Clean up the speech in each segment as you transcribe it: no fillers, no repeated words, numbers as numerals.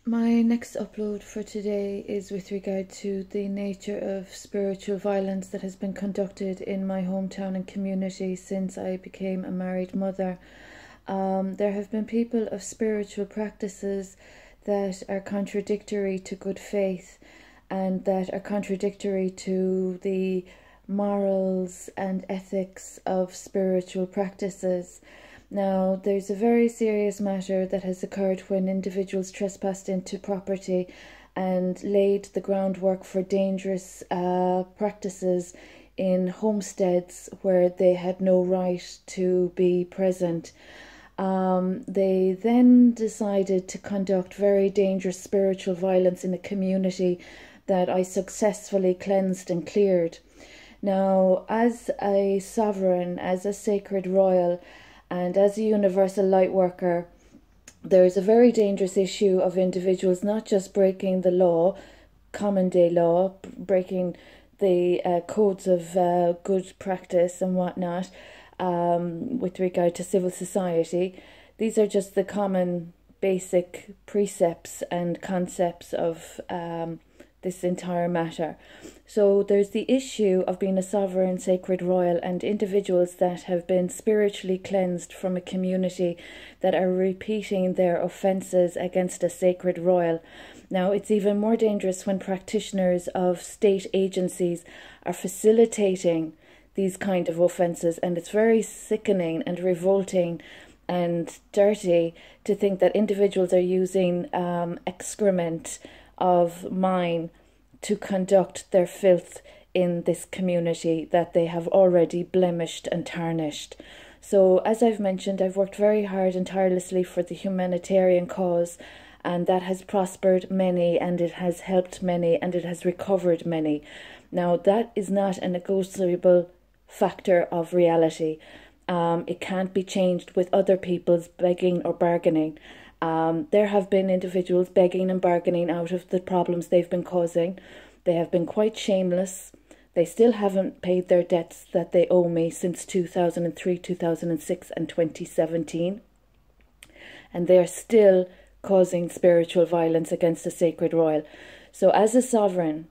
My next upload for today is with regard to the nature of spiritual violence that has been conducted in my hometown and community since I became a married mother. There have been people of spiritual practices that are contradictory to good faith and that are contradictory to the morals and ethics of spiritual practices. Now, there's a very serious matter that has occurred when individuals trespassed into property and laid the groundwork for dangerous practices in homesteads where they had no right to be present. They then decided to conduct very dangerous spiritual violence in a community that I successfully cleansed and cleared. Now, as a sovereign, as a sacred royal, and as a universal light worker, there is a very dangerous issue of individuals not just breaking the law, common day law, breaking the codes of good practice and whatnot with regard to civil society. These are just the common basic precepts and concepts of this entire matter. So there's the issue of being a sovereign, sacred royal, and individuals that have been spiritually cleansed from a community that are repeating their offences against a sacred royal. Now, it's even more dangerous when practitioners of state agencies are facilitating these kind of offences, and it's very sickening and revolting and dirty to think that individuals are using excrement of mine to conduct their filth in this community that they have already blemished and tarnished. So, as I've mentioned, I've worked very hard and tirelessly for the humanitarian cause, and that has prospered many, and it has helped many, and it has recovered many. Now, that is not a negotiable factor of reality. It can't be changed with other people's begging or bargaining. There have been individuals begging and bargaining out of the problems they've been causing. They have been quite shameless. They still haven't paid their debts that they owe me since 2003, 2006 and 2017. And they are still causing spiritual violence against the sacred royal. So as a sovereign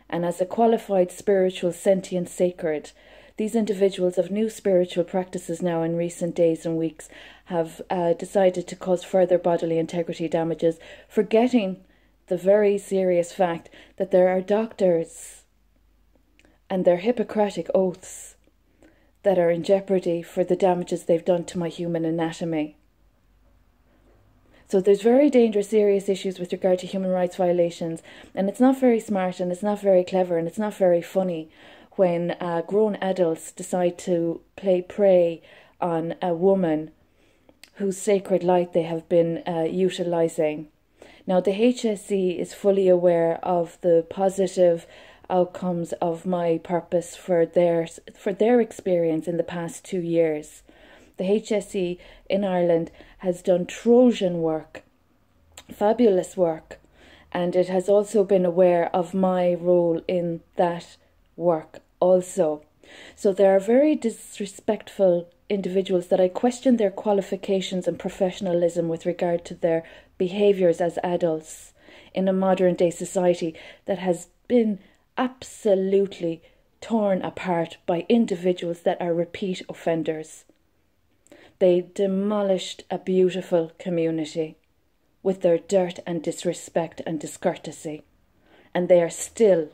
and as a qualified spiritual sentient sacred, these individuals of new spiritual practices now in recent days and weeks have decided to cause further bodily integrity damages, forgetting the very serious fact that there are doctors and their Hippocratic oaths that are in jeopardy for the damages they've done to my human anatomy. So there's very dangerous, serious issues with regard to human rights violations, and it's not very smart, and it's not very clever, and it's not very funny when grown adults decide to play prey on a woman whose sacred light they have been utilising. Now, the HSE is fully aware of the positive outcomes of my purpose for their experience in the past 2 years. The HSE in Ireland has done Trojan work, fabulous work, and it has also been aware of my role in that work also. So there are very disrespectful individuals that I question their qualifications and professionalism with regard to their behaviours as adults in a modern day society that has been absolutely torn apart by individuals that are repeat offenders. They demolished a beautiful community with their dirt and disrespect and discourtesy, and they are still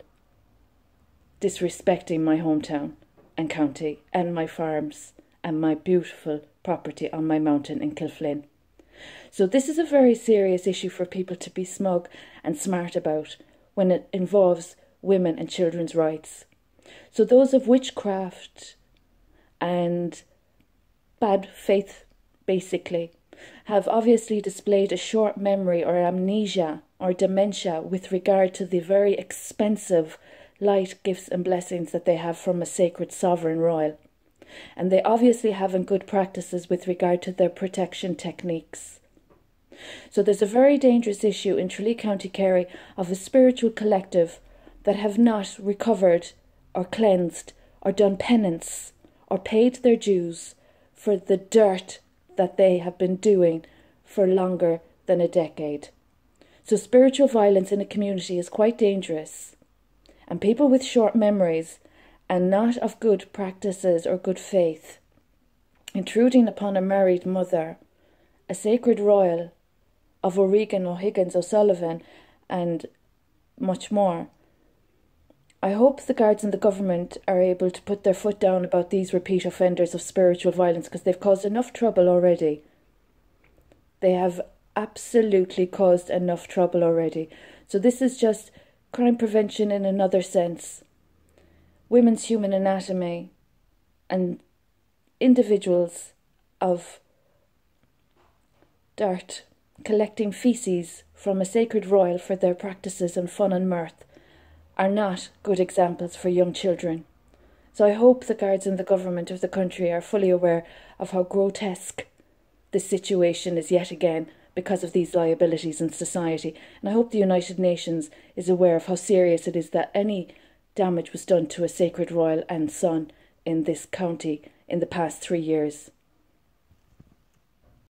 disrespecting my hometown and county and my farms and my beautiful property on my mountain in Kilflynn. So this is a very serious issue for people to be smug and smart about when it involves women and children's rights. So those of witchcraft and bad faith, basically, have obviously displayed a short memory or amnesia or dementia with regard to the very expensive light gifts and blessings that they have from a sacred sovereign royal. And they obviously haven't good practices with regard to their protection techniques. So there's a very dangerous issue in Tralee, County Kerry of a spiritual collective that have not recovered or cleansed or done penance or paid their dues for the dirt that they have been doing for longer than a decade. So spiritual violence in a community is quite dangerous. And people with short memories and not of good practices or good faith, intruding upon a married mother, a sacred royal of O'Regan, O'Higgins, O'Sullivan, and much more. I hope the guards and the government are able to put their foot down about these repeat offenders of spiritual violence, because they've caused enough trouble already. They have absolutely caused enough trouble already. So this is just crime prevention in another sense. Women's human anatomy and individuals of dirt collecting feces from a sacred royal for their practices and fun and mirth are not good examples for young children. So I hope the guards and the government of the country are fully aware of how grotesque this situation is yet again because of these liabilities in society. And I hope the United Nations is aware of how serious it is that any damage was done to a sacred royal and son in this county in the past 3 years.